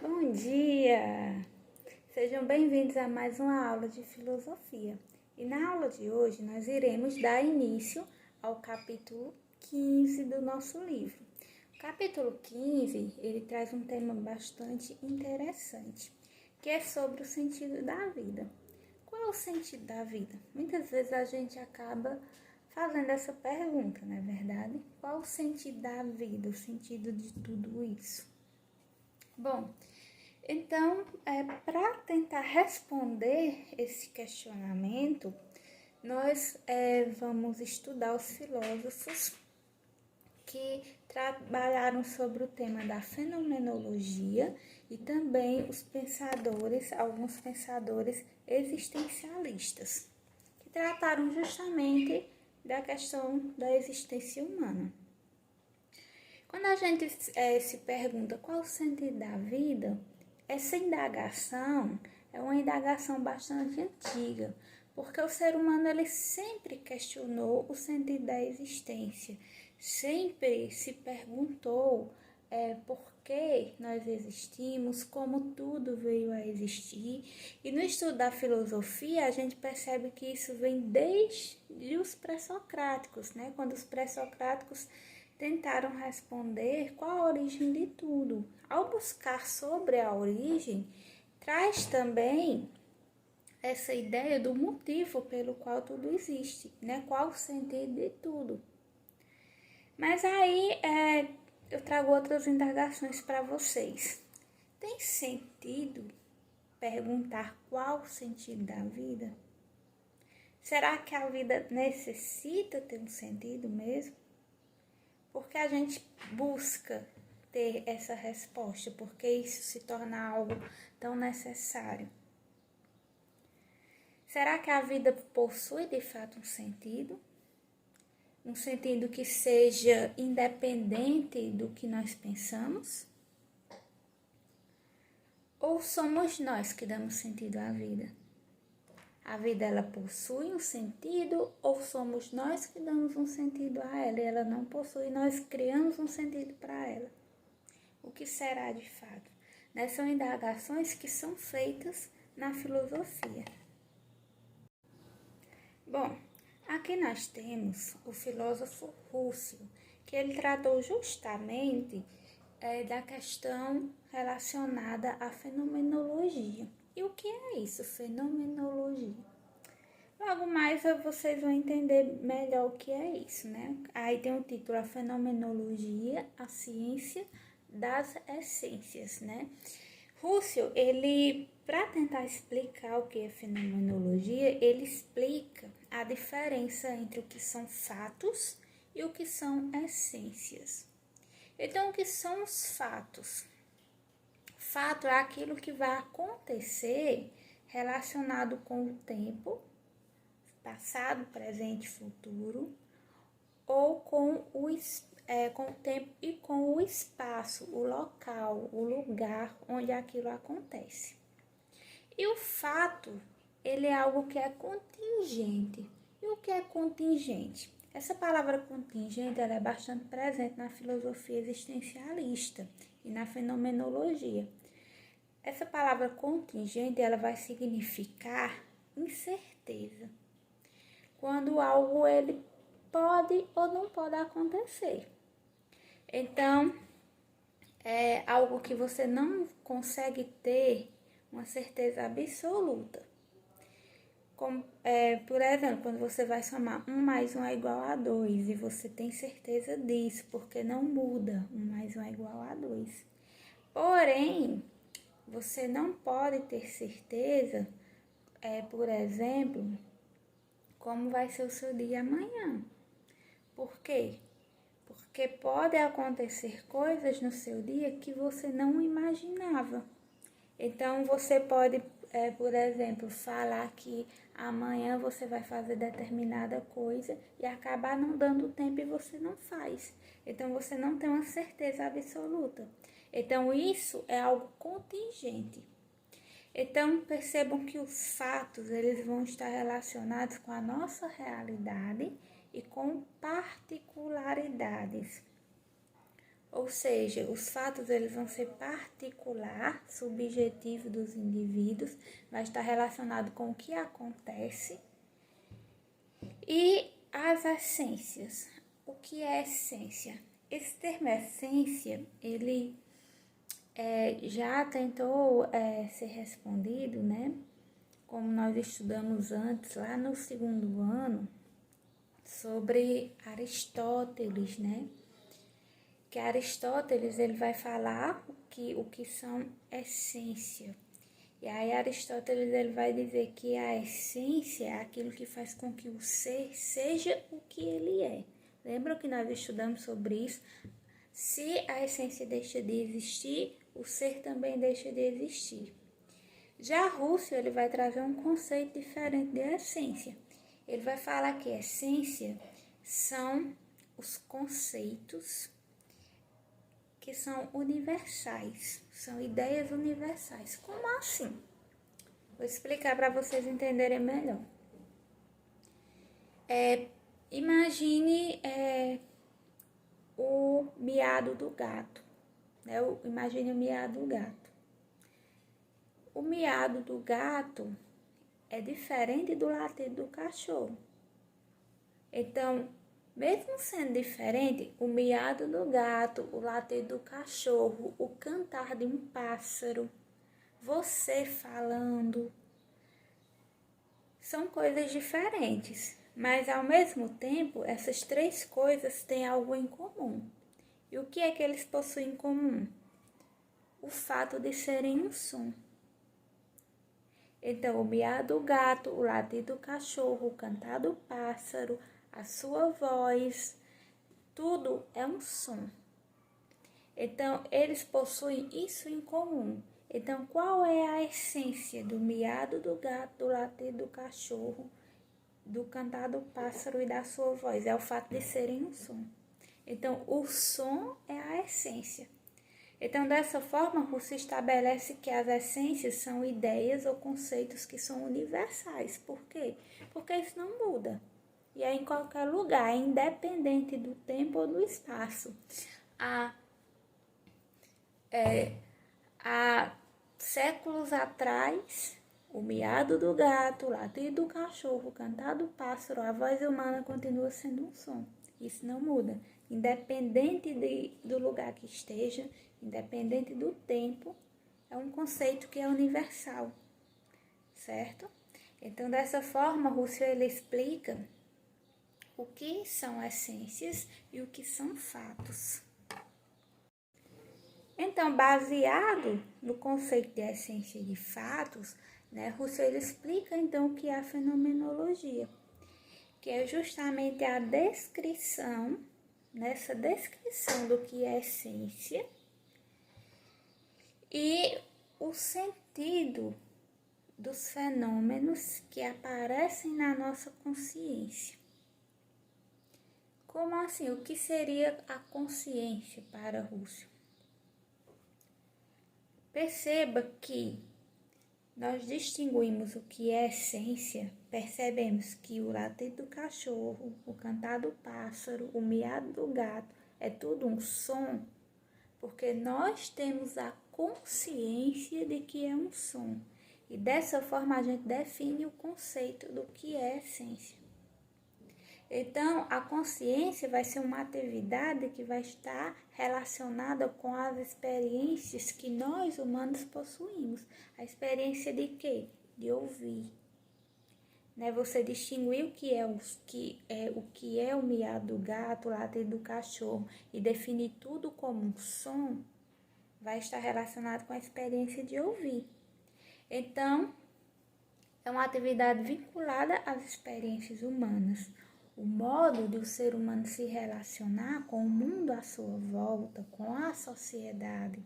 Bom dia! Sejam bem-vindos a mais uma aula de filosofia. E na aula de hoje nós iremos dar início ao capítulo 15 do nosso livro. O capítulo 15, ele traz um tema bastante interessante, que é sobre o sentido da vida. Qual é o sentido da vida? Muitas vezes a gente acaba fazendo essa pergunta, não é verdade? Qual o sentido da vida, o sentido de tudo isso? Bom, então, para tentar responder esse questionamento, nós vamos estudar os filósofos que trabalharam sobre o tema da fenomenologia e também os pensadores, alguns pensadores existencialistas, que trataram justamente da questão da existência humana. Quando a gente se pergunta qual o sentido da vida, essa indagação é uma indagação bastante antiga, porque o ser humano ele sempre questionou o sentido da existência, sempre se perguntou por que nós existimos, como tudo veio a existir. E no estudo da filosofia, a gente percebe que isso vem desde os pré-socráticos, né? Quando os pré-socráticos tentaram responder qual a origem de tudo. Ao buscar sobre a origem, traz também essa ideia do motivo pelo qual tudo existe, né? Qual o sentido de tudo. Mas aí eu trago outras indagações para vocês. Tem sentido perguntar qual o sentido da vida? Será que a vida necessita ter um sentido mesmo? Porque a gente busca ter essa resposta, porque isso se torna algo tão necessário. Será que a vida possui de fato um sentido? Um sentido que seja independente do que nós pensamos? Ou somos nós que damos sentido à vida? A vida ela possui um sentido ou somos nós que damos um sentido a ela e ela não possui, nós criamos um sentido para ela? O que será de fato? São indagações que são feitas na filosofia. Bom, aqui nós temos o filósofo Husserl, que ele tratou justamente da questão relacionada à fenomenologia. E o que é isso, fenomenologia? Logo mais vocês vão entender melhor o que é isso, né? Aí tem o título, a fenomenologia, a ciência das essências, né? Husserl, ele, para tentar explicar o que é fenomenologia, ele explica a diferença entre o que são fatos e o que são essências. Então, o que são os fatos? Fato é aquilo que vai acontecer relacionado com o tempo, passado, presente e futuro, ou com o tempo e com o espaço, o local, o lugar onde aquilo acontece. E o fato, ele é algo que é contingente. E o que é contingente? Essa palavra contingente ela é bastante presente na filosofia existencialista e na fenomenologia. Essa palavra contingente ela vai significar incerteza. Quando algo ele pode ou não pode acontecer. Então, é algo que você não consegue ter uma certeza absoluta. Como, por exemplo, quando você vai somar 1 mais 1 é igual a 2 e você tem certeza disso, porque não muda, 1 mais 1 é igual a 2. Porém, você não pode ter certeza, por exemplo, como vai ser o seu dia amanhã. Por quê? Porque pode acontecer coisas no seu dia que você não imaginava. Então, você pode, por exemplo, falar que amanhã você vai fazer determinada coisa e acabar não dando tempo e você não faz. Então, você não tem uma certeza absoluta. Então, isso é algo contingente. Então, percebam que os fatos eles vão estar relacionados com a nossa realidade e com particularidades. Ou seja, os fatos eles vão ser particular, subjetivo dos indivíduos, vai estar relacionado com o que acontece. E as essências. O que é essência? Esse termo essência, ele já tentou ser respondido, né? Como nós estudamos antes, lá no segundo ano, sobre Aristóteles, né? Que Aristóteles ele vai falar o que são essência. E aí Aristóteles ele vai dizer que a essência é aquilo que faz com que o ser seja o que ele é. Lembram que nós estudamos sobre isso? Se a essência deixa de existir, o ser também deixa de existir. Já Russell ele vai trazer um conceito diferente de essência. Ele vai falar que essência são os conceitos que são universais, são ideias universais. Como assim? Vou explicar para vocês entenderem melhor. Imagine o miado do gato, né? Imagine o miado do gato. O miado do gato é diferente do latido do cachorro. Então, mesmo sendo diferente, o miado do gato, o latido do cachorro, o cantar de um pássaro, você falando, são coisas diferentes. Mas, ao mesmo tempo, essas três coisas têm algo em comum. E o que é que eles possuem em comum? O fato de serem um som. Então, o miado do gato, o latido do cachorro, o cantar do pássaro, a sua voz, tudo é um som. Então, eles possuem isso em comum. Então, qual é a essência do miado do gato, do latido do cachorro, do cantar do pássaro e da sua voz? É o fato de serem um som. Então, o som é a essência. Então, dessa forma, Russell estabelece que as essências são ideias ou conceitos que são universais. Por quê? Porque isso não muda. E é em qualquer lugar, independente do tempo ou do espaço. Há séculos atrás, o miado do gato, o latido do cachorro, o cantar do pássaro, a voz humana continua sendo um som. Isso não muda. Independente do lugar que esteja, independente do tempo, é um conceito que é universal, certo? Então, dessa forma, Russell ele explica o que são essências e o que são fatos. Então, baseado no conceito de essência e de fatos, né, Russell ele explica então o que é a fenomenologia, que é justamente a descrição, nessa descrição do que é essência e o sentido dos fenômenos que aparecem na nossa consciência. Como assim? O que seria a consciência para Russell? Perceba que nós distinguimos o que é essência, percebemos que o latido do cachorro, o cantar do pássaro, o miado do gato, é tudo um som, porque nós temos a consciência de que é um som. E dessa forma a gente define o conceito do que é essência. Então, a consciência vai ser uma atividade que vai estar relacionada com as experiências que nós humanos possuímos. A experiência de quê? De ouvir. Né? Você distinguir o que é o miado do gato, o latido do cachorro e definir tudo como um som, vai estar relacionado com a experiência de ouvir. Então, é uma atividade vinculada às experiências humanas. O modo de o ser humano se relacionar com o mundo à sua volta, com a sociedade.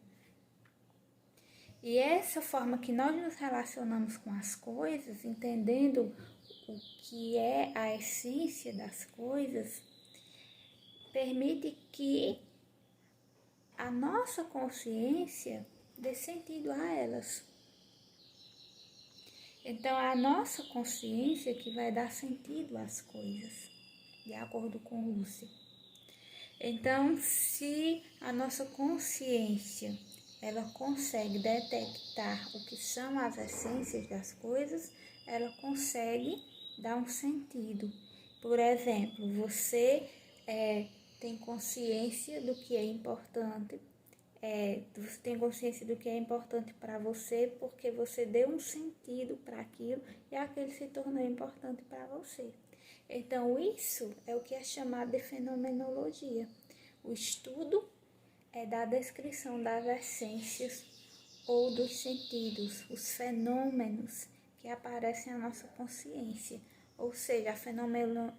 E essa forma que nós nos relacionamos com as coisas, entendendo o que é a essência das coisas, permite que a nossa consciência dê sentido a elas. Então, é a nossa consciência que vai dar sentido às coisas, de acordo com Russell. Então, se a nossa consciência ela consegue detectar o que são as essências das coisas, ela consegue dar um sentido. Por exemplo, você tem consciência do que é importante, você tem consciência do que é importante para você porque você deu um sentido para aquilo e aquilo se tornou importante para você. Então, isso é o que é chamado de fenomenologia. O estudo da descrição das essências ou dos sentidos, os fenômenos que aparecem na nossa consciência. Ou seja,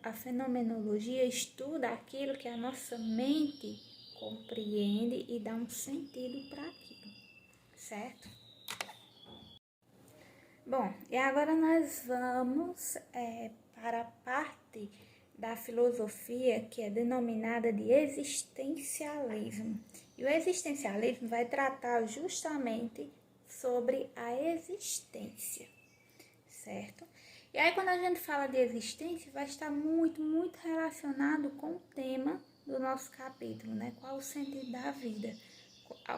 a fenomenologia estuda aquilo que a nossa mente compreende e dá um sentido para aquilo, certo? Bom, e agora nós vamos para a parte da filosofia que é denominada de existencialismo. E o existencialismo vai tratar justamente sobre a existência, certo? E aí quando a gente fala de existência, vai estar muito relacionado com o tema do nosso capítulo, né? Qual o sentido da vida?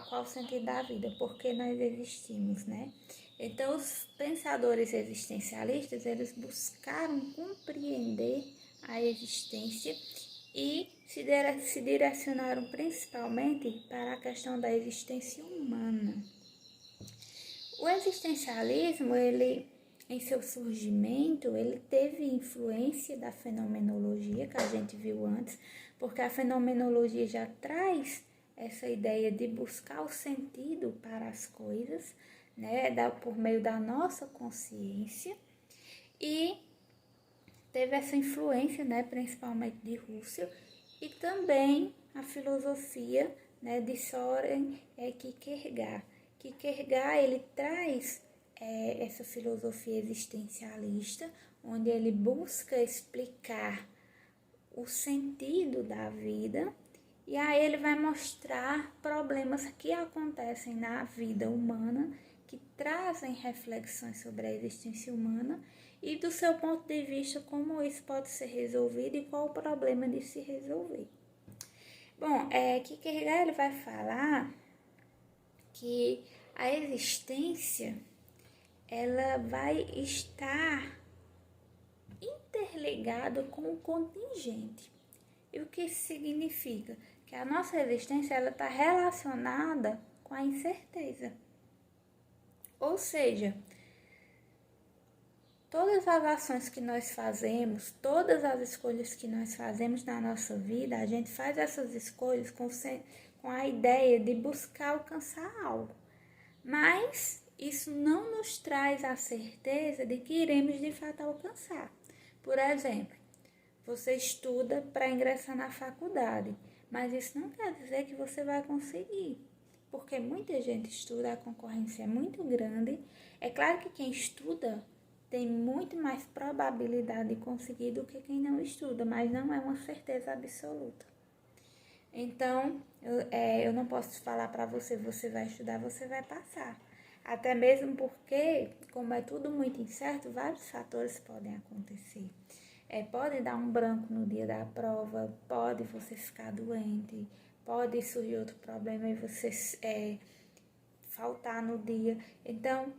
Qual o sentido da vida? Por que nós existimos, né? Então, os pensadores existencialistas, eles buscaram compreender a existência e se direcionaram principalmente para a questão da existência humana. O existencialismo, ele, em seu surgimento, ele teve influência da fenomenologia, que a gente viu antes, porque a fenomenologia já traz essa ideia de buscar o sentido para as coisas, né, por meio da nossa consciência, e teve essa influência, né, principalmente de Husserl, e também a filosofia, né, de Søren Kierkegaard. Kierkegaard, ele traz essa filosofia existencialista, onde ele busca explicar o sentido da vida, e aí ele vai mostrar problemas que acontecem na vida humana, que trazem reflexões sobre a existência humana e do seu ponto de vista como isso pode ser resolvido e qual o problema de se resolver. Bom, Kierkegaard ele vai falar que a existência ela vai estar interligada com o contingente. E o que isso significa? Que a nossa existência ela está relacionada com a incerteza. Ou seja, todas as ações que nós fazemos, todas as escolhas que nós fazemos na nossa vida, a gente faz essas escolhas com a ideia de buscar alcançar algo. Mas isso não nos traz a certeza de que iremos de fato alcançar. Por exemplo, você estuda para ingressar na faculdade, mas isso não quer dizer que você vai conseguir. Porque muita gente estuda, a concorrência é muito grande. É claro que quem estuda tem muito mais probabilidade de conseguir do que quem não estuda, mas não é uma certeza absoluta. Então, eu não posso falar para você vai estudar, você vai passar. Até mesmo porque, como é tudo muito incerto, vários fatores podem acontecer. Pode dar um branco no dia da prova, pode você ficar doente, pode surgir outro problema e você faltar no dia. Então,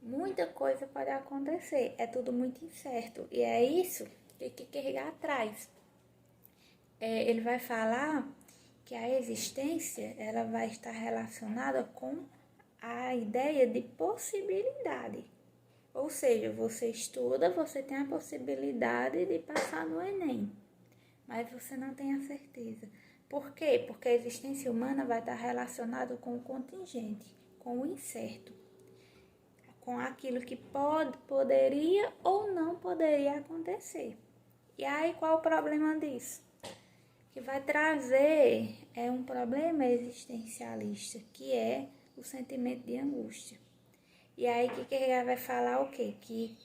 muita coisa pode acontecer, é tudo muito incerto. E é isso que Kierkegaard atrás. Ele vai falar que a existência ela vai estar relacionada com a ideia de possibilidade. Ou seja, você estuda, você tem a possibilidade de passar no Enem, mas você não tem a certeza. Por quê? Porque a existência humana vai estar relacionada com o contingente, com o incerto, com aquilo que poderia ou não poderia acontecer. E aí, qual o problema disso? Que vai trazer um problema existencialista, que é o sentimento de angústia. E aí, Kierkegaard vai falar o quê? Que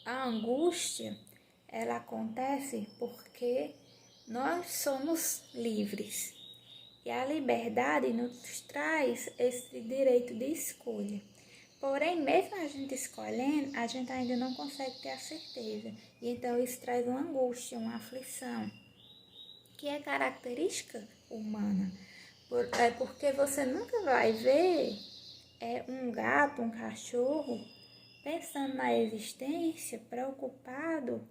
a angústia, ela acontece porque nós somos livres. E a liberdade nos traz esse direito de escolha. Porém, mesmo a gente escolhendo, a gente ainda não consegue ter a certeza. E então isso traz uma angústia, uma aflição. que é característica humana. Porque você nunca vai ver um gato, um cachorro, pensando na existência, preocupado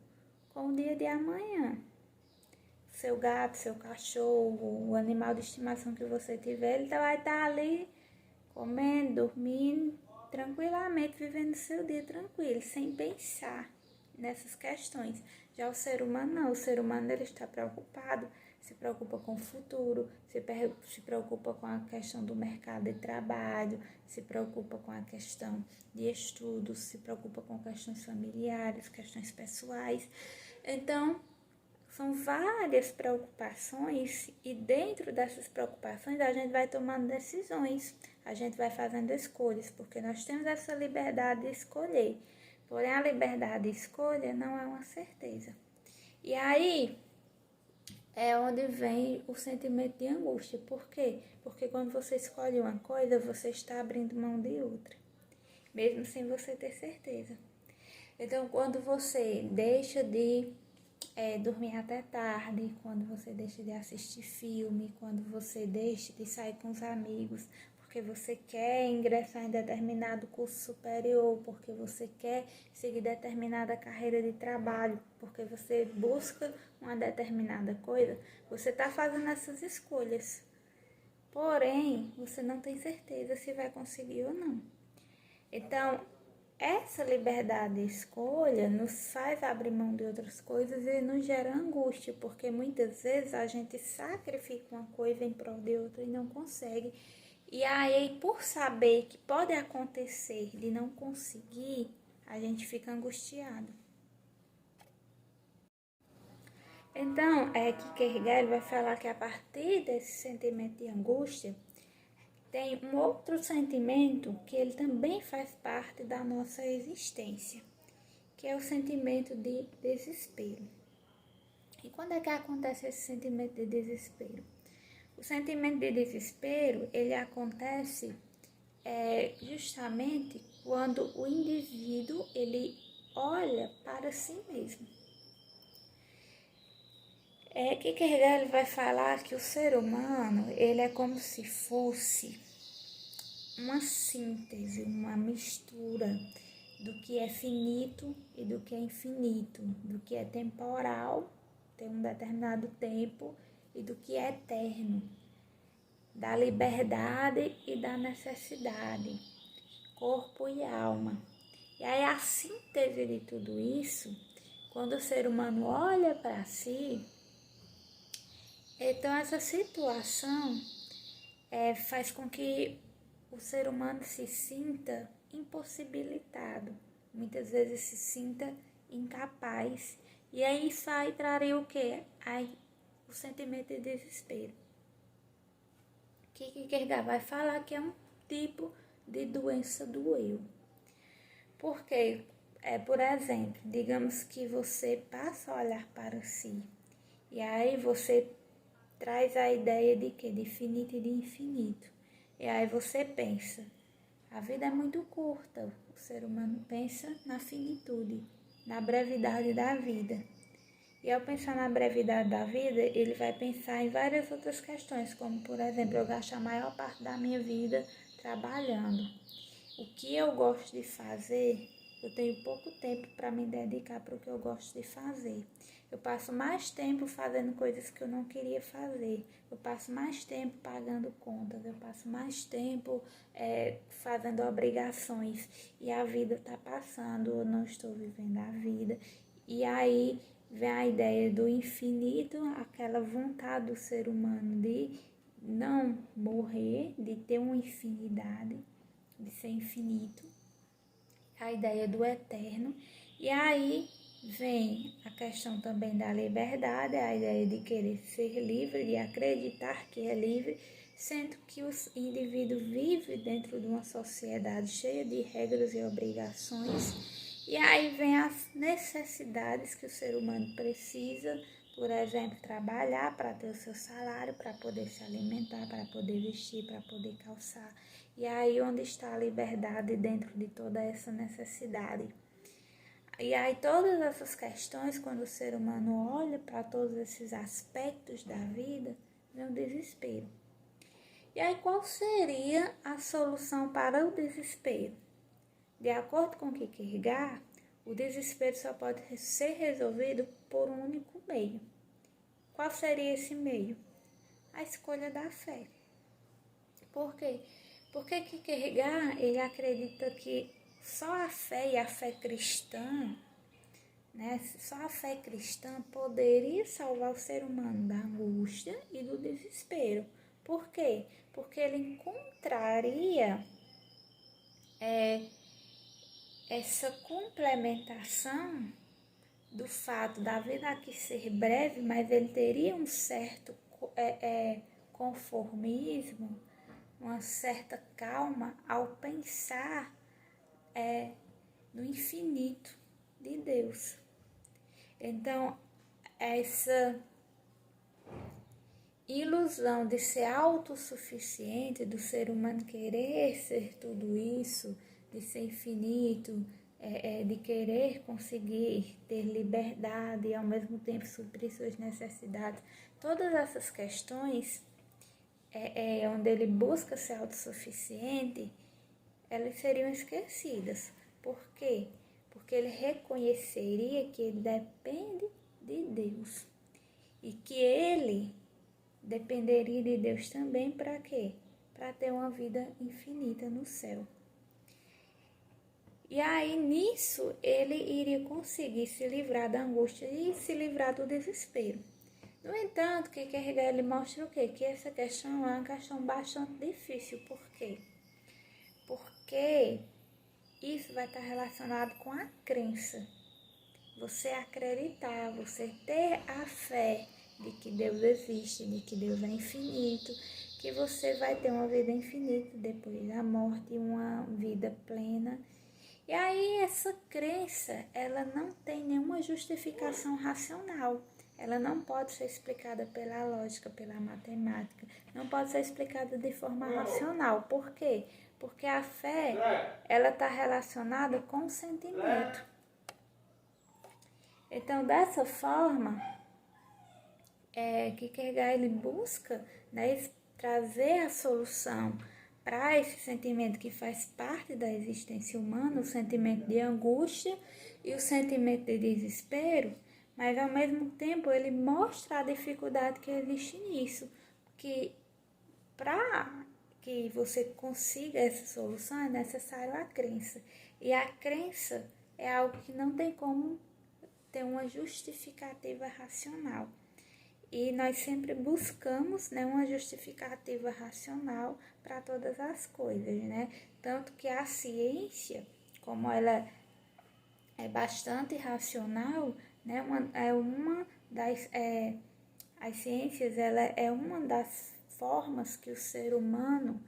com o dia de amanhã. Seu gato, seu cachorro, o animal de estimação que você tiver, ele vai estar ali comendo, dormindo, tranquilamente, vivendo seu dia tranquilo, sem pensar nessas questões. Já o ser humano não, o ser humano ele está preocupado, se preocupa com o futuro, se preocupa com a questão do mercado de trabalho, se preocupa com a questão de estudos, se preocupa com questões familiares, questões pessoais. Então, são várias preocupações e dentro dessas preocupações a gente vai tomando decisões, a gente vai fazendo escolhas, porque nós temos essa liberdade de escolher. Porém, a liberdade de escolha não é uma certeza. E aí é onde vem o sentimento de angústia. Por quê? Porque quando você escolhe uma coisa, você está abrindo mão de outra, mesmo sem você ter certeza. Então, quando você deixa de dormir até tarde, quando você deixa de assistir filme, quando você deixa de sair com os amigos, porque você quer ingressar em determinado curso superior, porque você quer seguir determinada carreira de trabalho, porque você busca uma determinada coisa, você está fazendo essas escolhas. Porém, você não tem certeza se vai conseguir ou não. Então, essa liberdade de escolha nos faz abrir mão de outras coisas e nos gera angústia, porque muitas vezes a gente sacrifica uma coisa em prol de outra e não consegue. E aí, por saber que pode acontecer de não conseguir, a gente fica angustiado. Então, Kierkegaard vai falar que a partir desse sentimento de angústia, tem um outro sentimento que ele também faz parte da nossa existência, que é o sentimento de desespero. E quando é que acontece esse sentimento de desespero? O sentimento de desespero, ele acontece justamente quando o indivíduo, ele olha para si mesmo. Kierkegaard vai falar que o ser humano, ele é como se fosse uma síntese, uma mistura do que é finito e do que é infinito, do que é temporal, tem um determinado tempo, e do que é eterno, da liberdade e da necessidade, corpo e alma. E aí a síntese de tudo isso, quando o ser humano olha para si, então essa situação faz com que o ser humano se sinta impossibilitado, muitas vezes se sinta incapaz. E aí isso aí traria o quê? O sentimento de desespero. Que Kierkegaard vai falar que é um tipo de doença do eu. Porque, por exemplo, digamos que você passa a olhar para si, e aí você traz a ideia de quê? De finito e de infinito. E aí você pensa, a vida é muito curta, o ser humano pensa na finitude, na brevidade da vida. E ao pensar na brevidade da vida, ele vai pensar em várias outras questões, como por exemplo, eu gasto a maior parte da minha vida trabalhando. O que eu gosto de fazer, eu tenho pouco tempo para me dedicar para o que eu gosto de fazer. Eu passo mais tempo fazendo coisas que eu não queria fazer. Eu passo mais tempo pagando contas. Eu passo mais tempo fazendo obrigações. E a vida está passando, eu não estou vivendo a vida. E aí vem a ideia do infinito, aquela vontade do ser humano de não morrer, de ter uma infinidade, de ser infinito. A ideia do eterno. E aí vem a questão também da liberdade, a ideia de querer ser livre, de acreditar que é livre, sendo que o indivíduo vive dentro de uma sociedade cheia de regras e obrigações. E aí vem as necessidades que o ser humano precisa, por exemplo, trabalhar para ter o seu salário, para poder se alimentar, para poder vestir, para poder calçar. E aí onde está a liberdade dentro de toda essa necessidade? E aí todas essas questões, quando o ser humano olha para todos esses aspectos da vida, vem o desespero. E aí qual seria a solução para o desespero? De acordo com Kierkegaard, o desespero só pode ser resolvido por um único meio. Qual seria esse meio? A escolha da fé. Por quê? Porque Kierkegaard, ele acredita que só a fé e a fé cristã, né, só a fé cristã poderia salvar o ser humano da angústia e do desespero. Por quê? Porque ele encontraria essa complementação do fato da vida aqui ser breve, mas ele teria um certo conformismo, uma certa calma ao pensar no infinito de Deus. Então, essa ilusão de ser autossuficiente, do ser humano querer ser tudo isso, de ser infinito, de querer conseguir ter liberdade e ao mesmo tempo suprir suas necessidades, todas essas questões onde ele busca ser autossuficiente, elas seriam esquecidas. Por quê? Porque ele reconheceria que ele depende de Deus e que ele dependeria de Deus também para quê? Para ter uma vida infinita no céu. E aí, nisso, ele iria conseguir se livrar da angústia e se livrar do desespero. No entanto, Kierkegaard ele mostra o quê? Que essa questão é uma questão bastante difícil. Por quê? Porque isso vai estar relacionado com a crença. Você acreditar, você ter a fé de que Deus existe, de que Deus é infinito, que você vai ter uma vida infinita depois da morte, uma vida plena. E aí essa crença, ela não tem nenhuma justificação racional. Ela não pode ser explicada pela lógica, pela matemática. Não pode ser explicada de forma racional. Por quê? Porque a fé, ela está relacionada com o sentimento. Então, dessa forma, Kierkegaard ele busca, né, trazer a solução para esse sentimento que faz parte da existência humana, o sentimento de angústia e o sentimento de desespero, mas ao mesmo tempo ele mostra a dificuldade que existe nisso, que para que você consiga essa solução é necessário a crença, e a crença é algo que não tem como ter uma justificativa racional. E nós sempre buscamos, né, uma justificativa racional para todas as coisas, né? Tanto que a ciência, como ela é bastante racional, né, as ciências ela é uma das formas que o ser humano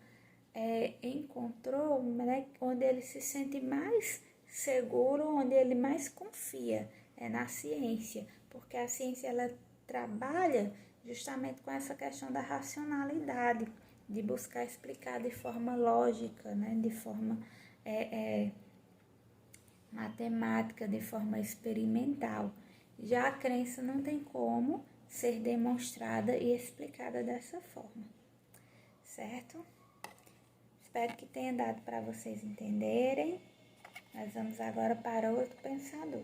encontrou, né, onde ele se sente mais seguro, onde ele mais confia na ciência, porque a ciência ela trabalha justamente com essa questão da racionalidade, de buscar explicar de forma lógica, né, de forma matemática, de forma experimental. Já a crença não tem como ser demonstrada e explicada dessa forma, certo? Espero que tenha dado para vocês entenderem. Nós vamos agora para outro pensador.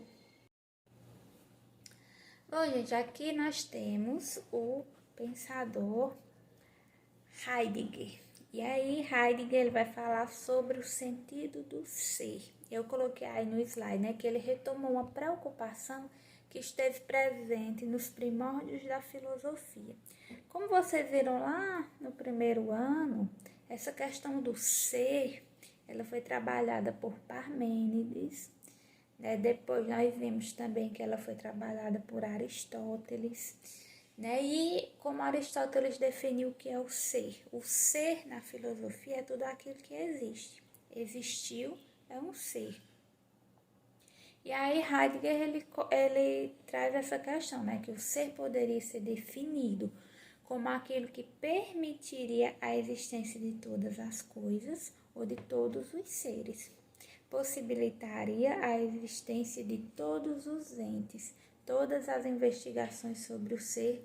Bom, gente, aqui nós temos o pensador Heidegger. E aí, Heidegger ele vai falar sobre o sentido do ser. Eu coloquei aí no slide, né, que ele retomou uma preocupação que esteve presente nos primórdios da filosofia. Como vocês viram lá no primeiro ano, essa questão do ser, ela foi trabalhada por Parmênides, né? Depois nós vimos também que ela foi trabalhada por Aristóteles, né? E como Aristóteles definiu o que é o ser na filosofia é tudo aquilo que existe. Existiu, é um ser. E aí Heidegger ele traz essa questão, né? Que o ser poderia ser definido como aquilo que permitiria a existência de todas as coisas ou de todos os seres. possibilitaria a existência de todos os entes. Todas as investigações sobre o ser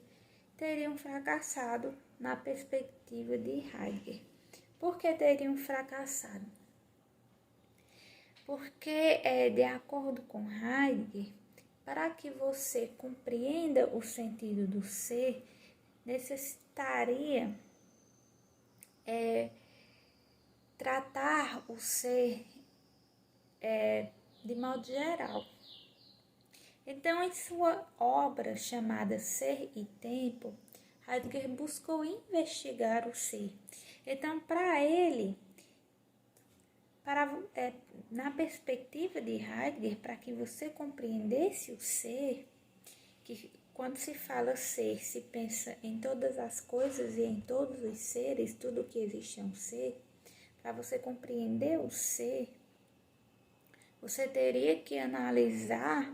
teriam fracassado na perspectiva de Heidegger. Por que teriam fracassado? Porque, de acordo com Heidegger, para que você compreenda o sentido do ser, necessitaria tratar o ser de modo geral. Então, em sua obra chamada Ser e Tempo, Heidegger buscou investigar o ser. Então, para ele, na perspectiva de Heidegger, para que você compreendesse o ser, que quando se fala ser, se pensa em todas as coisas e em todos os seres, tudo que existe é um ser. Para você compreender o ser, você teria que analisar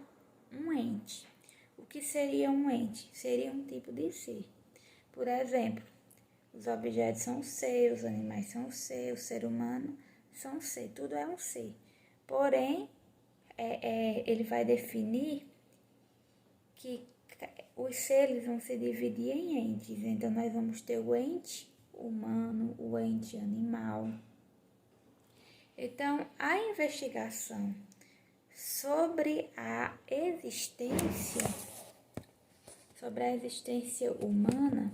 um ente. O que seria um ente? Seria um tipo de ser. Por exemplo, os objetos são ser, os animais são ser, o ser humano são ser, tudo é um ser. Porém, ele vai definir que os seres vão se dividir em entes. Então, nós vamos ter o ente humano, o ente animal. Então, a investigação sobre a existência humana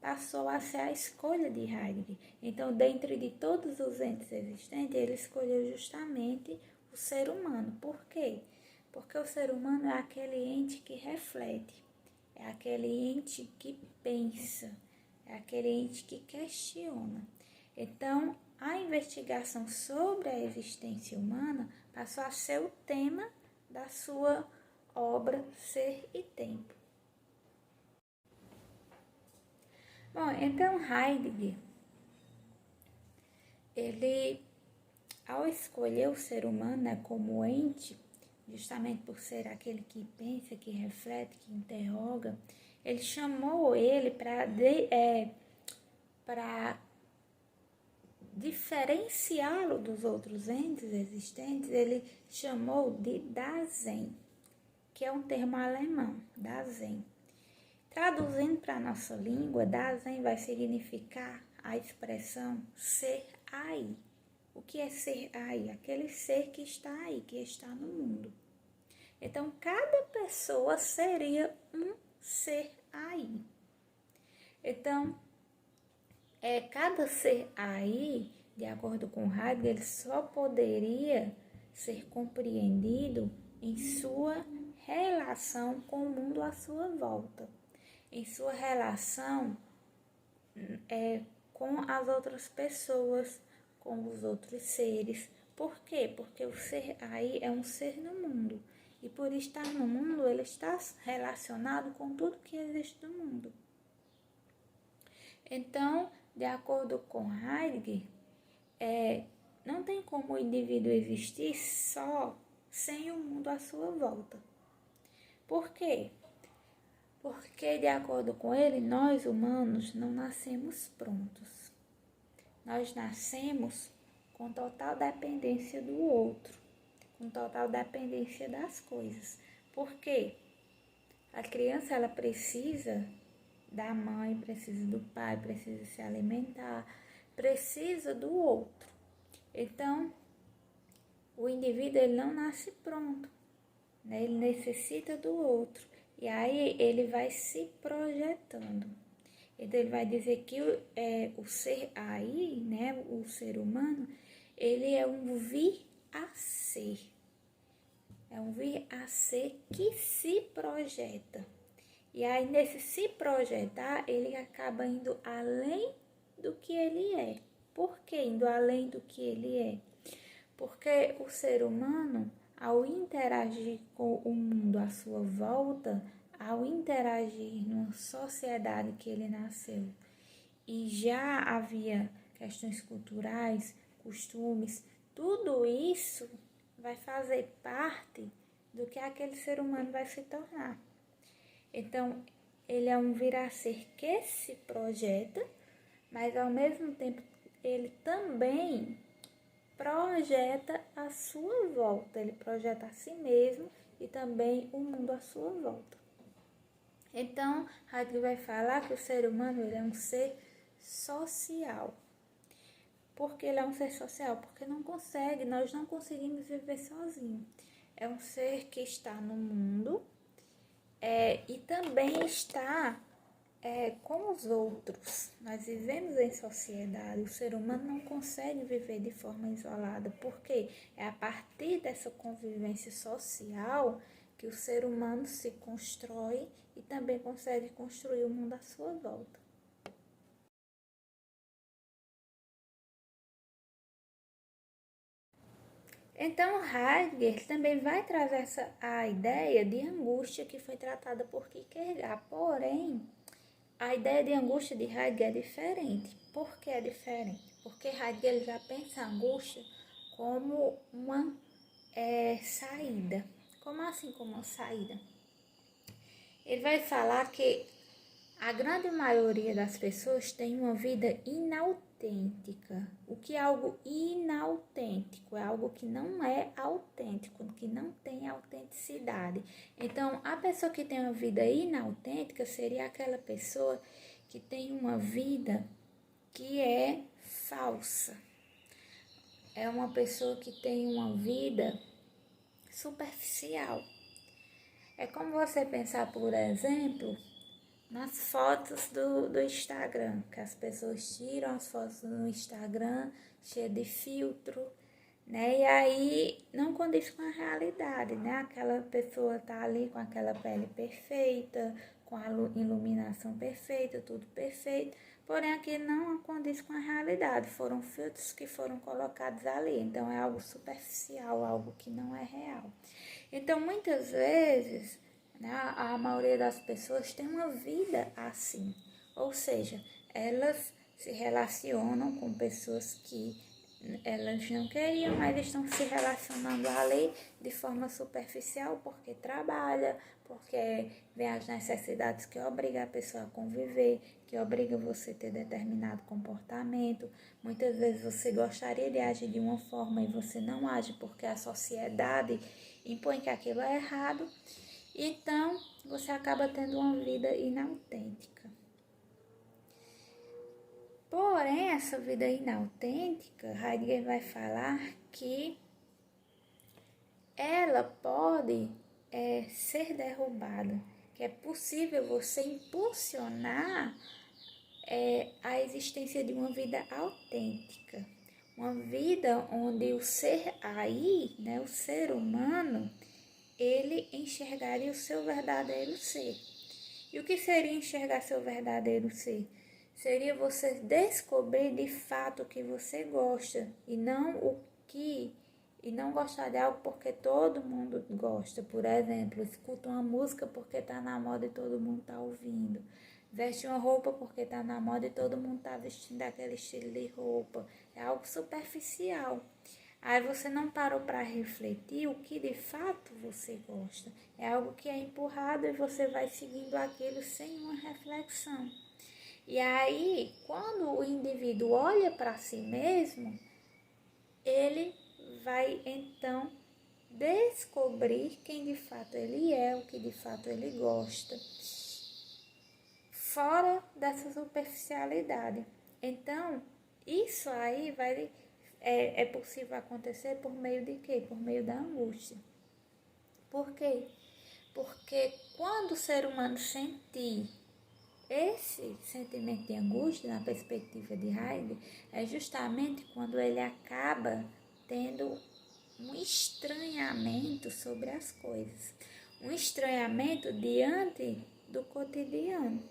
passou a ser a escolha de Heidegger. Então, dentre de todos os entes existentes, ele escolheu justamente o ser humano. Por quê? Porque o ser humano é aquele ente que reflete, é aquele ente que pensa, é aquele ente que questiona. Então, a investigação sobre a existência humana passou a ser o tema da sua obra Ser e Tempo. Bom, então Heidegger, ele, ao escolher o ser humano como ente, justamente por ser aquele que pensa, que reflete, que interroga, ele chamou ele para diferenciá-lo dos outros entes existentes, ele chamou de Dasein, que é um termo alemão, Dasein. Traduzindo para a nossa língua, Dasein vai significar a expressão ser aí. O que é ser aí? Aquele ser que está aí, que está no mundo. Então, cada pessoa seria um ser aí. Então, cada ser aí, de acordo com Heidegger, ele só poderia ser compreendido em sua relação com o mundo à sua volta, em sua relação com as outras pessoas, com os outros seres. Por quê? Porque o ser aí é um ser no mundo. E por estar no mundo, ele está relacionado com tudo que existe no mundo. Então, de acordo com Heidegger, não tem como o indivíduo existir só sem o mundo à sua volta. Por quê? Porque, de acordo com ele, nós humanos não nascemos prontos. Nós nascemos com total dependência do outro, com total dependência das coisas. Por quê? A criança, ela precisa da mãe, precisa do pai, precisa se alimentar, precisa do outro. Então, o indivíduo, ele não nasce pronto, né? Ele necessita do outro. E aí ele vai se projetando. Então ele vai dizer que o ser aí, né, o ser humano, ele é um vir a ser. É um vir a ser que se projeta. E aí nesse se projetar, ele acaba indo além do que ele é. Por que indo além do que ele é? Porque o ser humano, ao interagir com o mundo à sua volta, ao interagir numa sociedade que ele nasceu, e já havia questões culturais, costumes, tudo isso vai fazer parte do que aquele ser humano vai se tornar. Então, ele é um vir a ser que se projeta, mas ao mesmo tempo ele também projeta a sua volta, ele projeta a si mesmo e também o mundo à sua volta. Então, Heidegger vai falar que o ser humano ele é um ser social. Por que ele é um ser social? Porque nós não conseguimos viver sozinhos. É um ser que está no mundo e também está com os outros. Nós vivemos em sociedade. O ser humano não consegue viver de forma isolada. Porque é a partir dessa convivência social que o ser humano se constrói e também consegue construir o mundo à sua volta. Então, Heidegger também vai trazer a ideia de angústia que foi tratada por Kierkegaard. Porém, a ideia de angústia de Heidegger é diferente. Por que é diferente? Porque Heidegger já pensa a angústia como uma saída. Como assim como uma saída? Ele vai falar que a grande maioria das pessoas tem uma vida inautêntica. O que é algo inautêntico? É algo que não é autêntico, que não tem autenticidade. Então, a pessoa que tem uma vida inautêntica seria aquela pessoa que tem uma vida que é falsa. É uma pessoa que tem uma vida superficial. É como você pensar, por exemplo, nas fotos do Instagram, que as pessoas tiram as fotos no Instagram cheia de filtro, né? E aí não condiz com a realidade, né? Aquela pessoa tá ali com aquela pele perfeita, com a iluminação perfeita, tudo perfeito, porém aqui não condiz com a realidade, foram filtros que foram colocados ali, então é algo superficial, algo que não é real. Então muitas vezes, né, a maioria das pessoas tem uma vida assim, ou seja, elas se relacionam com pessoas que elas não queriam, mas estão se relacionando ali de forma superficial porque trabalha, porque vem as necessidades que obrigam a pessoa a conviver, que obriga você a ter determinado comportamento. Muitas vezes você gostaria de agir de uma forma e você não age porque a sociedade impõe que aquilo é errado. Então, você acaba tendo uma vida inautêntica. Porém, essa vida inautêntica, Heidegger vai falar que ela pode ser derrubada, que é possível você impulsionar a existência de uma vida autêntica, uma vida onde o ser aí, né, o ser humano, ele enxergaria o seu verdadeiro ser. E o que seria enxergar seu verdadeiro ser? Seria você descobrir de fato o que você gosta e não gostar de algo porque todo mundo gosta. Por exemplo, escuta uma música porque tá na moda e todo mundo tá ouvindo. Veste uma roupa porque tá na moda e todo mundo tá vestindo aquele estilo de roupa. É algo superficial. Aí você não parou para refletir o que de fato você gosta. É algo que é empurrado e você vai seguindo aquilo sem uma reflexão. E aí, quando o indivíduo olha para si mesmo, ele vai então descobrir quem de fato ele é, o que de fato ele gosta, fora dessa superficialidade. Então, isso aí é possível acontecer por meio de quê? Por meio da angústia. Por quê? Porque quando o ser humano sentir esse sentimento de angústia, na perspectiva de Heidegger, é justamente quando ele acaba tendo um estranhamento sobre as coisas. Um estranhamento diante do cotidiano,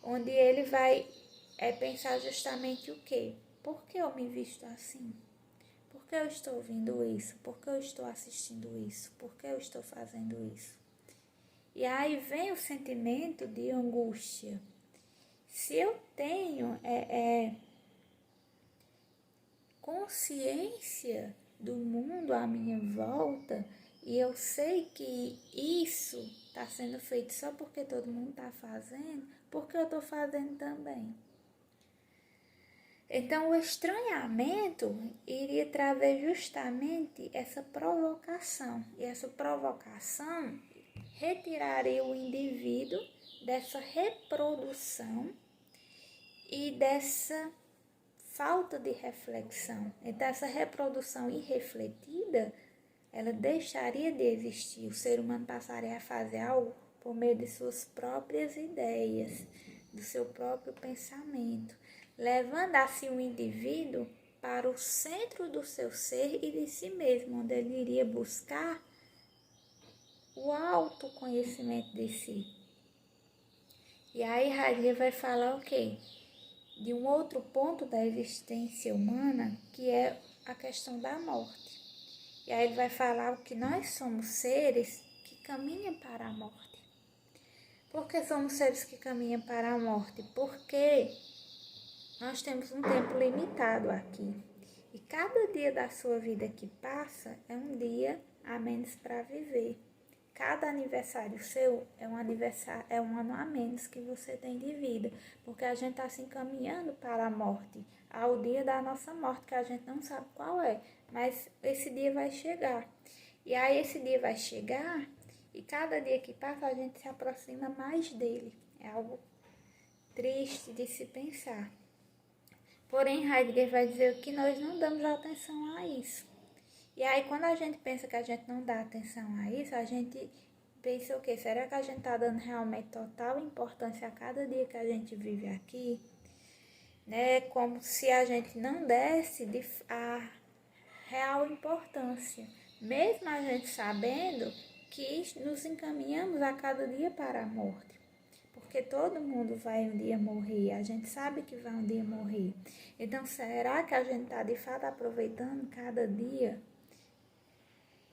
onde ele vai pensar justamente o quê? Por que eu me visto assim? Por que eu estou ouvindo isso? Por que eu estou assistindo isso? Por que eu estou fazendo isso? E aí vem o sentimento de angústia. Se eu tenho consciência do mundo à minha volta e eu sei que isso está sendo feito só porque todo mundo está fazendo, porque eu estou fazendo também. Então, o estranhamento iria trazer justamente essa provocação. E essa provocação retiraria o indivíduo dessa reprodução e dessa falta de reflexão. Então, essa reprodução irrefletida, ela deixaria de existir. O ser humano passaria a fazer algo por meio de suas próprias ideias, do seu próprio pensamento, levando assim o indivíduo para o centro do seu ser e de si mesmo, onde ele iria buscar o autoconhecimento de si. E aí Heidegger vai falar o quê? De um outro ponto da existência humana, que é a questão da morte. E aí ele vai falar que nós somos seres que caminham para a morte. Por que somos seres que caminham para a morte? Porque nós temos um tempo limitado aqui. E cada dia da sua vida que passa é um dia a menos para viver. Cada aniversário seu é um ano a menos que você tem de vida. Porque a gente está se encaminhando para a morte. Ao dia da nossa morte, que a gente não sabe qual é. Mas esse dia vai chegar. E aí esse dia vai chegar e cada dia que passa a gente se aproxima mais dele. É algo triste de se pensar. Porém, Heidegger vai dizer que nós não damos atenção a isso. E aí, quando a gente pensa que a gente não dá atenção a isso, a gente pensa o quê? Será que a gente está dando realmente total importância a cada dia que a gente vive aqui? Né? Como se a gente não desse a real importância. Mesmo a gente sabendo que nos encaminhamos a cada dia para a morte. Porque todo mundo vai um dia morrer, a gente sabe que vai um dia morrer. Então, será que a gente está de fato aproveitando cada dia?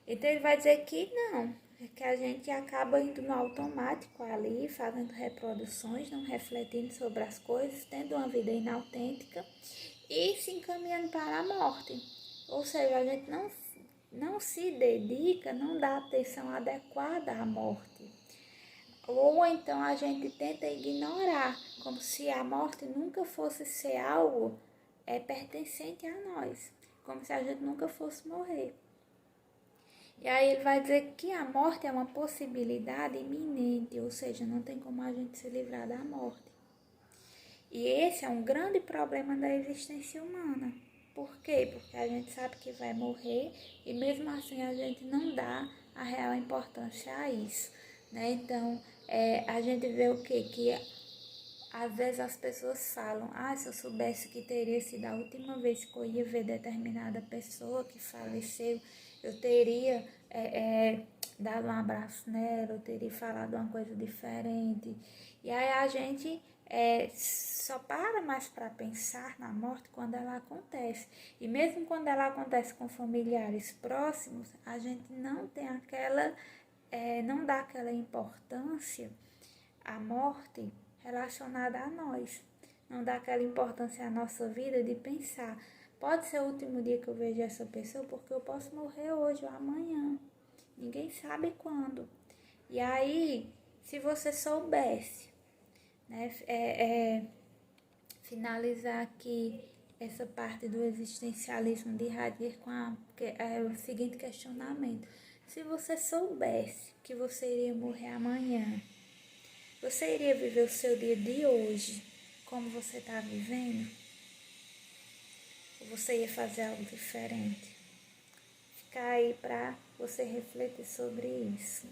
Então, ele vai dizer que não, que a gente acaba indo no automático ali, fazendo reproduções, não refletindo sobre as coisas, tendo uma vida inautêntica e se encaminhando para a morte. Ou seja, a gente não se dedica, não dá atenção adequada à morte. Ou então a gente tenta ignorar, como se a morte nunca fosse ser algo pertencente a nós, como se a gente nunca fosse morrer. E aí ele vai dizer que a morte é uma possibilidade iminente, ou seja, não tem como a gente se livrar da morte. E esse é um grande problema da existência humana. Por quê? Porque a gente sabe que vai morrer e mesmo assim a gente não dá a real importância a isso. Né? Então, a gente vê o quê? Que às vezes as pessoas falam, se eu soubesse que teria sido a última vez que eu ia ver determinada pessoa que faleceu, eu teria dado um abraço nela, eu teria falado uma coisa diferente. E aí a gente só para mais para pensar na morte quando ela acontece. E mesmo quando ela acontece com familiares próximos, a gente não tem não dá aquela importância à morte relacionada a nós. Não dá aquela importância à nossa vida de pensar, pode ser o último dia que eu vejo essa pessoa porque eu posso morrer hoje ou amanhã. Ninguém sabe quando. E aí, se você soubesse, né, finalizar aqui essa parte do existencialismo de Heidegger com o seguinte questionamento. Se você soubesse que você iria morrer amanhã, você iria viver o seu dia de hoje como você está vivendo? Ou você ia fazer algo diferente? Fica aí para você refletir sobre isso.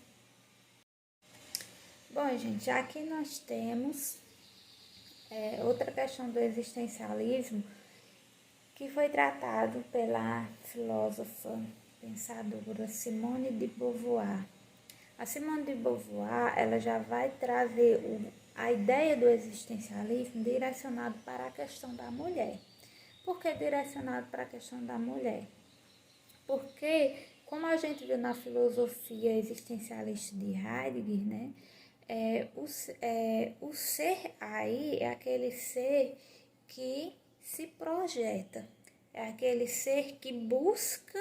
Bom, gente, já que nós temos outra questão do existencialismo que foi tratado pela filósofa pensadora Simone de Beauvoir. A Simone de Beauvoir, ela já vai trazer a ideia do existencialismo direcionado para a questão da mulher. Por que direcionado para a questão da mulher? Porque, como a gente viu na filosofia existencialista de Heidegger, né, o ser aí é aquele ser que se projeta, é aquele ser que busca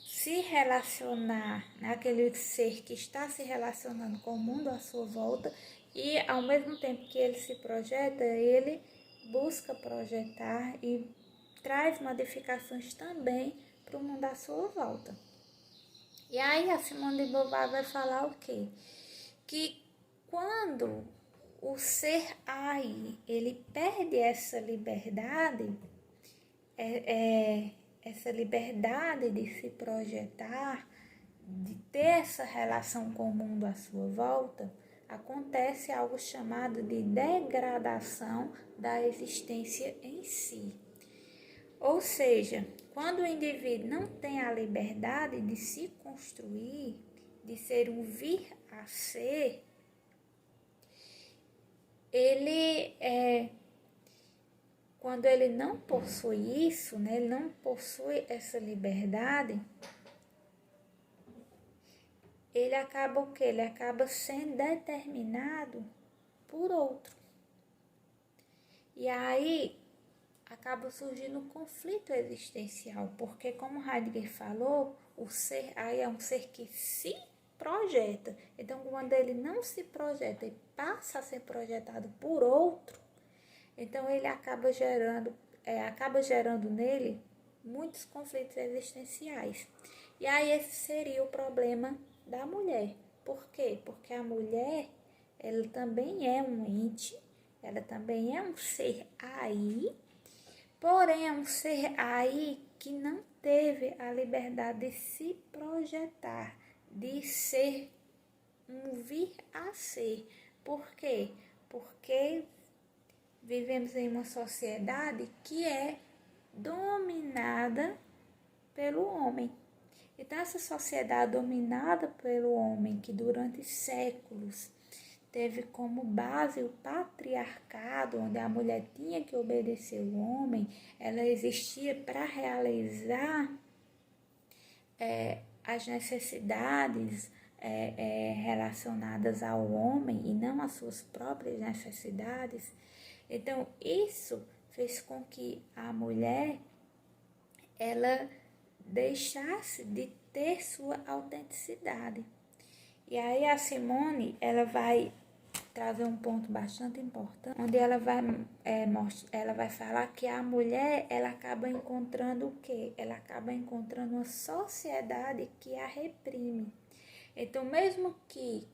se relacionar, né? Aquele ser que está se relacionando com o mundo à sua volta E ao mesmo tempo que ele se projeta, ele busca projetar e traz modificações também para o mundo à sua volta. E aí a Simone de Beauvoir vai falar o quê? Que quando o ser AI, ele perde essa liberdade, essa liberdade de se projetar, de ter essa relação com o mundo à sua volta, acontece algo chamado de degradação da existência em si. Ou seja, quando o indivíduo não tem a liberdade de se construir, de ser um vir a ser, quando ele não possui isso, né, ele não possui essa liberdade, ele acaba o quê? Ele acaba sendo determinado por outro. E aí acaba surgindo um conflito existencial, porque como Heidegger falou, o ser aí é um ser que se projeta. Então, quando ele não se projeta e passa a ser projetado por outro, então ele acaba gerando nele muitos conflitos existenciais. E aí esse seria o problema da mulher. Por quê? Porque a mulher, ela também é um ente, ela também é um ser aí, porém é um ser aí que não teve a liberdade de se projetar, de ser um vir a ser. Por quê? Porque vivemos em uma sociedade que é dominada pelo homem. Então, essa sociedade dominada pelo homem, que durante séculos teve como base o patriarcado, onde a mulher tinha que obedecer o homem, ela existia para realizar as necessidades relacionadas ao homem e não as suas próprias necessidades. Então, isso fez com que a mulher ela deixasse de ter sua autenticidade. E aí a Simone, ela vai trazer um ponto bastante importante, onde ela vai falar que a mulher, ela acaba encontrando o quê? Ela acaba encontrando uma sociedade que a reprime. Então, mesmo que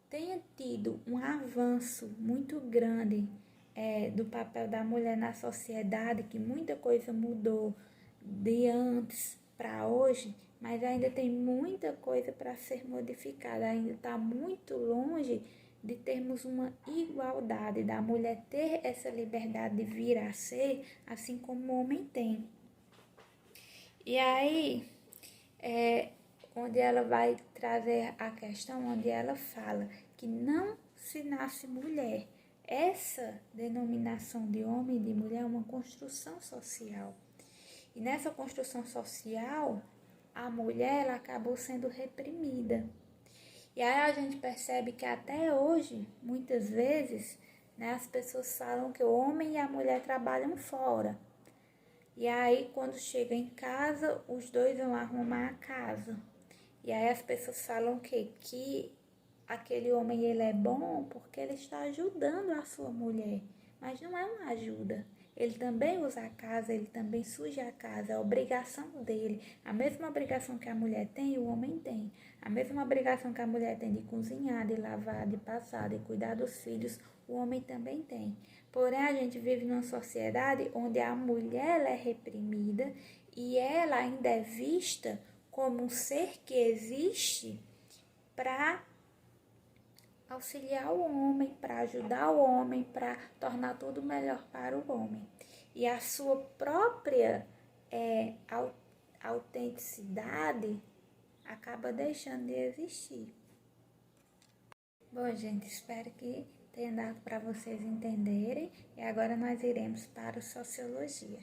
tenha tido um avanço muito grande do papel da mulher na sociedade, que muita coisa mudou de antes para hoje, mas ainda tem muita coisa para ser modificada, ainda está muito longe de termos uma igualdade, da mulher ter essa liberdade de vir a ser, assim como o homem tem. E aí, onde ela vai trazer a questão, onde ela fala que não se nasce mulher. Essa denominação de homem e de mulher é uma construção social. E nessa construção social, a mulher ela acabou sendo reprimida. E aí a gente percebe que até hoje, muitas vezes, né, as pessoas falam que o homem e a mulher trabalham fora. E aí, quando chega em casa, os dois vão arrumar a casa. E aí as pessoas falam que aquele homem ele é bom porque ele está ajudando a sua mulher. Mas não é uma ajuda. Ele também usa a casa, ele também suja a casa, é a obrigação dele. A mesma obrigação que a mulher tem, o homem tem. A mesma obrigação que a mulher tem de cozinhar, de lavar, de passar, de cuidar dos filhos, o homem também tem. Porém, a gente vive numa sociedade onde a mulher ela é reprimida e ela ainda é vista como um ser que existe para auxiliar o homem, para ajudar o homem, para tornar tudo melhor para o homem. E a sua própria autenticidade acaba deixando de existir. Bom, gente, espero que tenha dado para vocês entenderem. E agora nós iremos para a sociologia.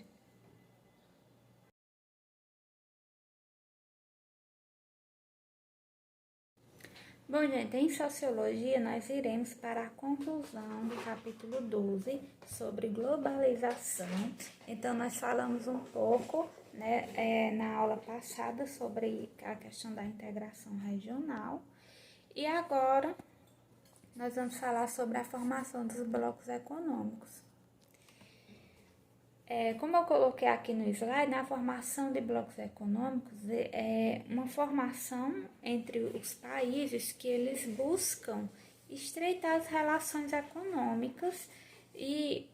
Bom, gente, em sociologia nós iremos para a conclusão do capítulo 12 sobre globalização. Então, nós falamos um pouco, né, na aula passada sobre a questão da integração regional. E agora nós vamos falar sobre a formação dos blocos econômicos. Como eu coloquei aqui no slide, na formação de blocos econômicos é uma formação entre os países que eles buscam estreitar as relações econômicas e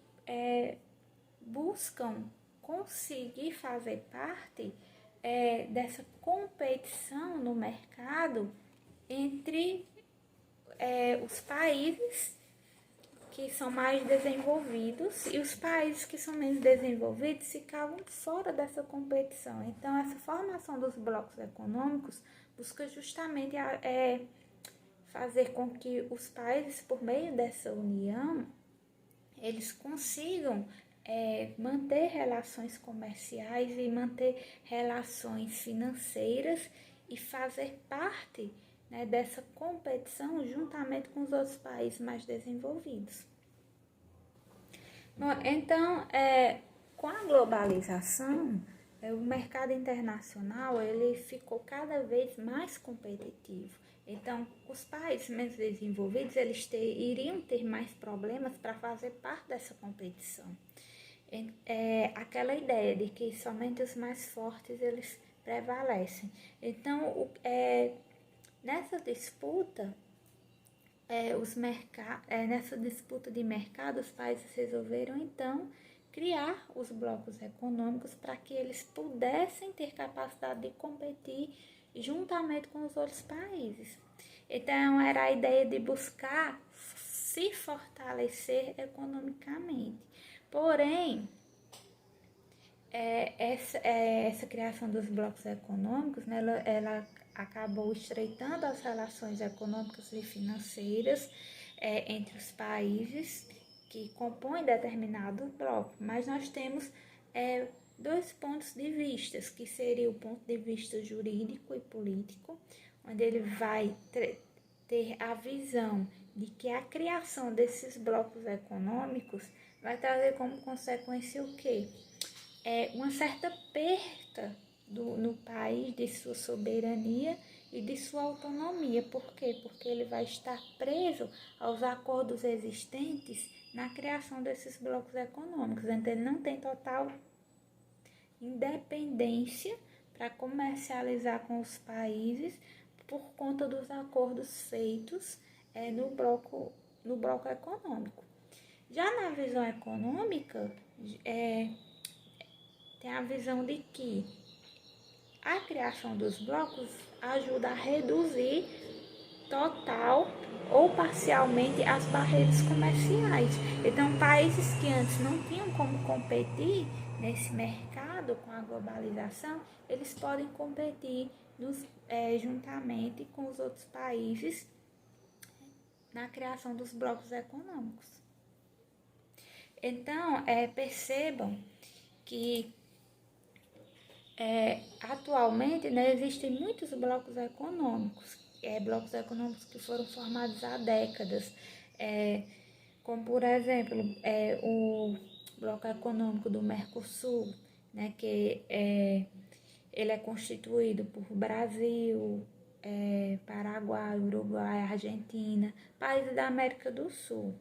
buscam conseguir fazer parte dessa competição no mercado entre os países que são mais desenvolvidos e os países que são menos desenvolvidos ficavam fora dessa competição. Então, essa formação dos blocos econômicos busca justamente fazer com que os países, por meio dessa união, eles consigam manter relações comerciais e manter relações financeiras e fazer parte, né, dessa competição juntamente com os outros países mais desenvolvidos. Bom, então, com a globalização, o mercado internacional ele ficou cada vez mais competitivo. Então, os países menos desenvolvidos eles iriam ter mais problemas para fazer parte dessa competição. Aquela ideia de que somente os mais fortes eles prevalecem. Então, nessa disputa, nessa disputa de mercado, os países resolveram então criar os blocos econômicos para que eles pudessem ter capacidade de competir juntamente com os outros países. Então, era a ideia de buscar se fortalecer economicamente. Porém, essa criação dos blocos econômicos, né, ela acabou estreitando as relações econômicas e financeiras entre os países que compõem determinado bloco. Mas nós temos dois pontos de vista, que seria o ponto de vista jurídico e político, onde ele vai ter a visão de que a criação desses blocos econômicos vai trazer como consequência o quê? Uma certa perda no país de sua soberania e de sua autonomia. Por quê? Porque ele vai estar preso aos acordos existentes na criação desses blocos econômicos. Então, ele não tem total independência para comercializar com os países por conta dos acordos feitos no bloco econômico. Já na visão econômica, tem a visão de que a criação dos blocos ajuda a reduzir total ou parcialmente as barreiras comerciais. Então, países que antes não tinham como competir nesse mercado com a globalização, eles podem competir juntamente com os outros países na criação dos blocos econômicos. Então, percebam que atualmente, né, existem muitos blocos econômicos que foram formados há décadas, como por exemplo o bloco econômico do Mercosul, né, que ele é constituído por Brasil, Paraguai, Uruguai, Argentina, países da América do Sul,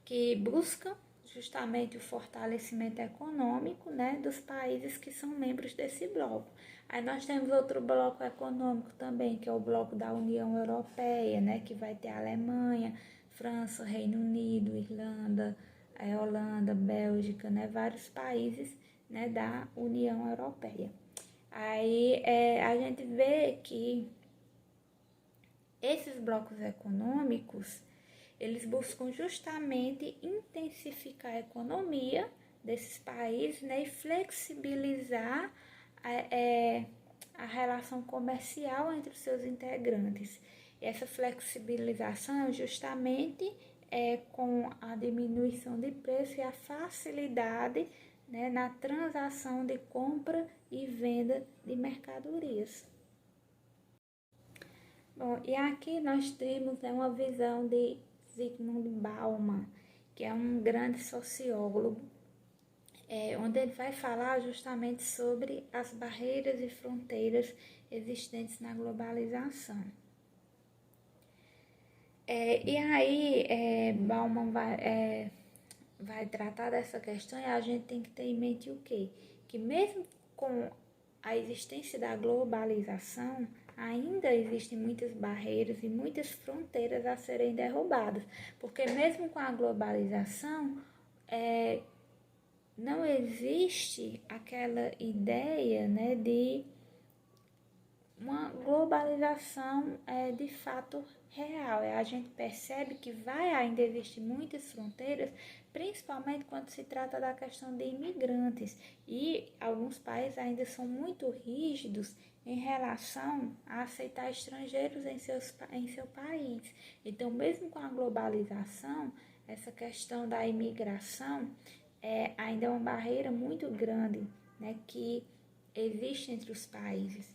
que buscam justamente o fortalecimento econômico, né, dos países que são membros desse bloco. Aí nós temos outro bloco econômico também, que é o bloco da União Europeia, né, que vai ter a Alemanha, França, Reino Unido, Irlanda, Holanda, Bélgica, né, vários países, né, da União Europeia. Aí a gente vê que esses blocos econômicos eles buscam justamente intensificar a economia desses países, né, e flexibilizar a relação comercial entre os seus integrantes. E essa flexibilização justamente com a diminuição de preço e a facilidade, né, na transação de compra e venda de mercadorias. Bom, e aqui nós temos uma visão de Zygmunt Bauman, que é um grande sociólogo, onde ele vai falar justamente sobre as barreiras e fronteiras existentes na globalização. E aí, Bauman vai tratar dessa questão e a gente tem que ter em mente o quê? Que mesmo com a existência da globalização, ainda existem muitas barreiras e muitas fronteiras a serem derrubadas, porque mesmo com a globalização, não existe aquela ideia, né, de uma globalização de fato real. A gente percebe que vai ainda existir muitas fronteiras, principalmente quando se trata da questão de imigrantes. E alguns países ainda são muito rígidos em relação a aceitar estrangeiros em seu país. Então, mesmo com a globalização, essa questão da imigração ainda é uma barreira muito grande, né, que existe entre os países.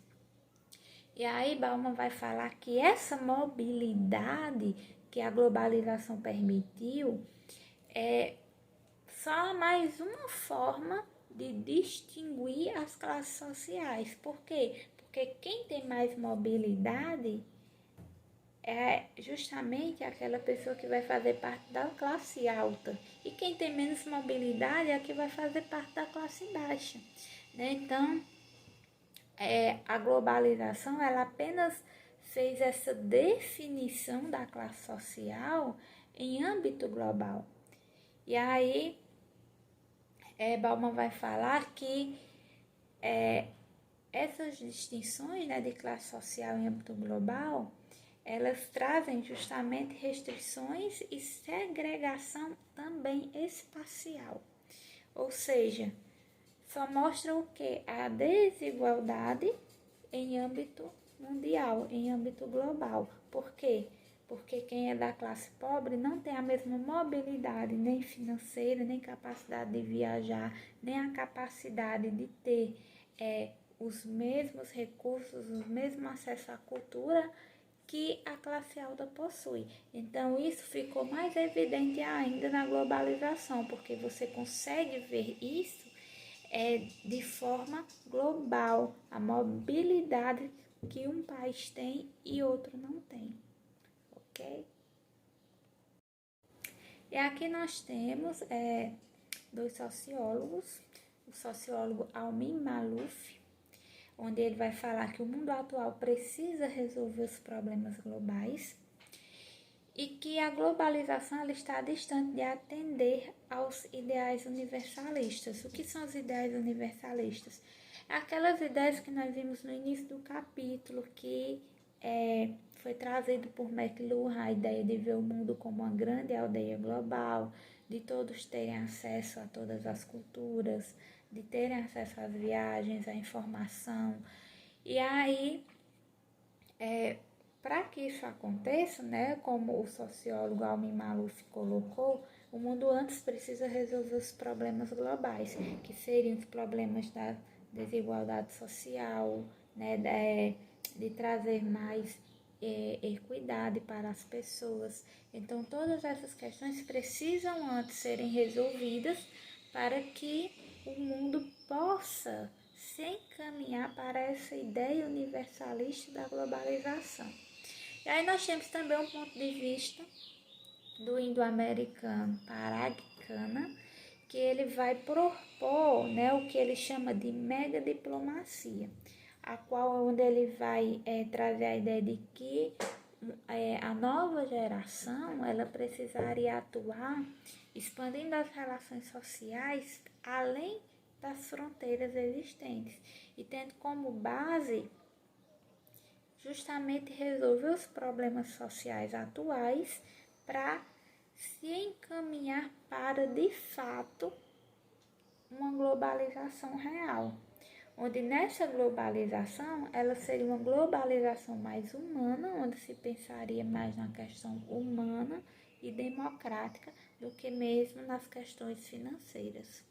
E aí Bauman vai falar que essa mobilidade que a globalização permitiu é só mais uma forma de distinguir as classes sociais. Por quê? Porque quem tem mais mobilidade é justamente aquela pessoa que vai fazer parte da classe alta. E quem tem menos mobilidade é a que vai fazer parte da classe baixa, né? Então, a globalização ela apenas fez essa definição da classe social em âmbito global. E aí, Bauman vai falar que essas distinções, né, de classe social em âmbito global, elas trazem justamente restrições e segregação também espacial. Ou seja, só mostra o que? A desigualdade em âmbito mundial, em âmbito global. Por quê? Porque quem é da classe pobre não tem a mesma mobilidade, nem financeira, nem capacidade de viajar, nem a capacidade de ter os mesmos recursos, o mesmo acesso à cultura que a classe alta possui. Então, isso ficou mais evidente ainda na globalização, porque você consegue ver isso de forma global, a mobilidade que um país tem e outro não tem, ok? E aqui nós temos dois sociólogos, o sociólogo Almin Malouf, onde ele vai falar que o mundo atual precisa resolver os problemas globais e que a globalização ela está distante de atender aos ideais universalistas. O que são os ideais universalistas? Aquelas ideias que nós vimos no início do capítulo, que foi trazido por McLuhan, a ideia de ver o mundo como uma grande aldeia global, de todos terem acesso a todas as culturas, de terem acesso às viagens, à informação. E aí, para que isso aconteça, né, como o sociólogo Almin Malouf colocou, o mundo antes precisa resolver os problemas globais, que seriam os problemas da desigualdade social, né, de trazer mais equidade para as pessoas. Então, todas essas questões precisam antes serem resolvidas para que o mundo possa se encaminhar para essa ideia universalista da globalização. E aí nós temos também um ponto de vista do indo-americano Parag Khanna, que ele vai propor, né, o que ele chama de mega diplomacia, a qual onde ele vai trazer a ideia de que a nova geração ela precisaria atuar expandindo as relações sociais além das fronteiras existentes e tendo como base justamente resolver os problemas sociais atuais para se encaminhar para, de fato, uma globalização real, onde nessa globalização, ela seria uma globalização mais humana, onde se pensaria mais na questão humana e democrática do que mesmo nas questões financeiras,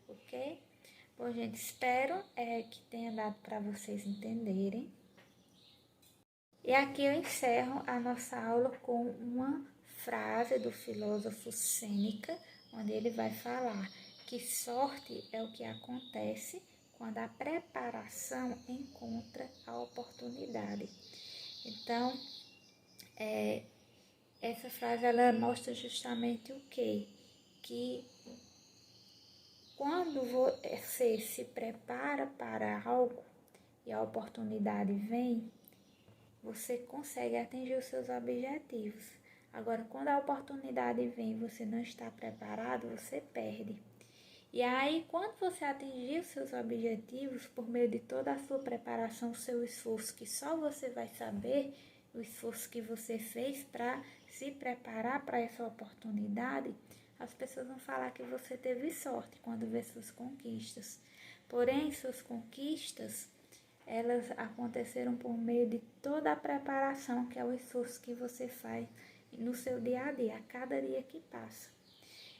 ok? Bom, gente, espero que tenha dado para vocês entenderem. E aqui eu encerro a nossa aula com uma frase do filósofo Sêneca, onde ele vai falar que sorte é o que acontece quando a preparação encontra a oportunidade. Então, essa frase ela mostra justamente o quê? Que quando você se prepara para algo e a oportunidade vem, você consegue atingir os seus objetivos. Agora, quando a oportunidade vem e você não está preparado, você perde. E aí, quando você atingir os seus objetivos, por meio de toda a sua preparação, o seu esforço, que só você vai saber, o esforço que você fez para se preparar para essa oportunidade, as pessoas vão falar que você teve sorte quando vê suas conquistas. Porém, suas conquistas, elas aconteceram por meio de toda a preparação, que é o esforço que você faz no seu dia a dia, a cada dia que passa.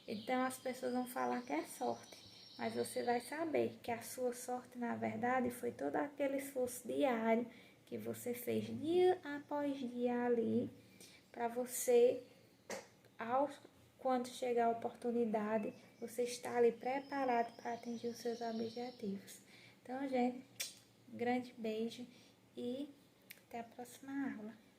Então as pessoas vão falar que é sorte, mas você vai saber que a sua sorte, na verdade, foi todo aquele esforço diário que você fez dia após dia ali, para você, quando chegar a oportunidade, você estar ali preparado para atingir os seus objetivos. Então, gente, grande beijo e até a próxima aula.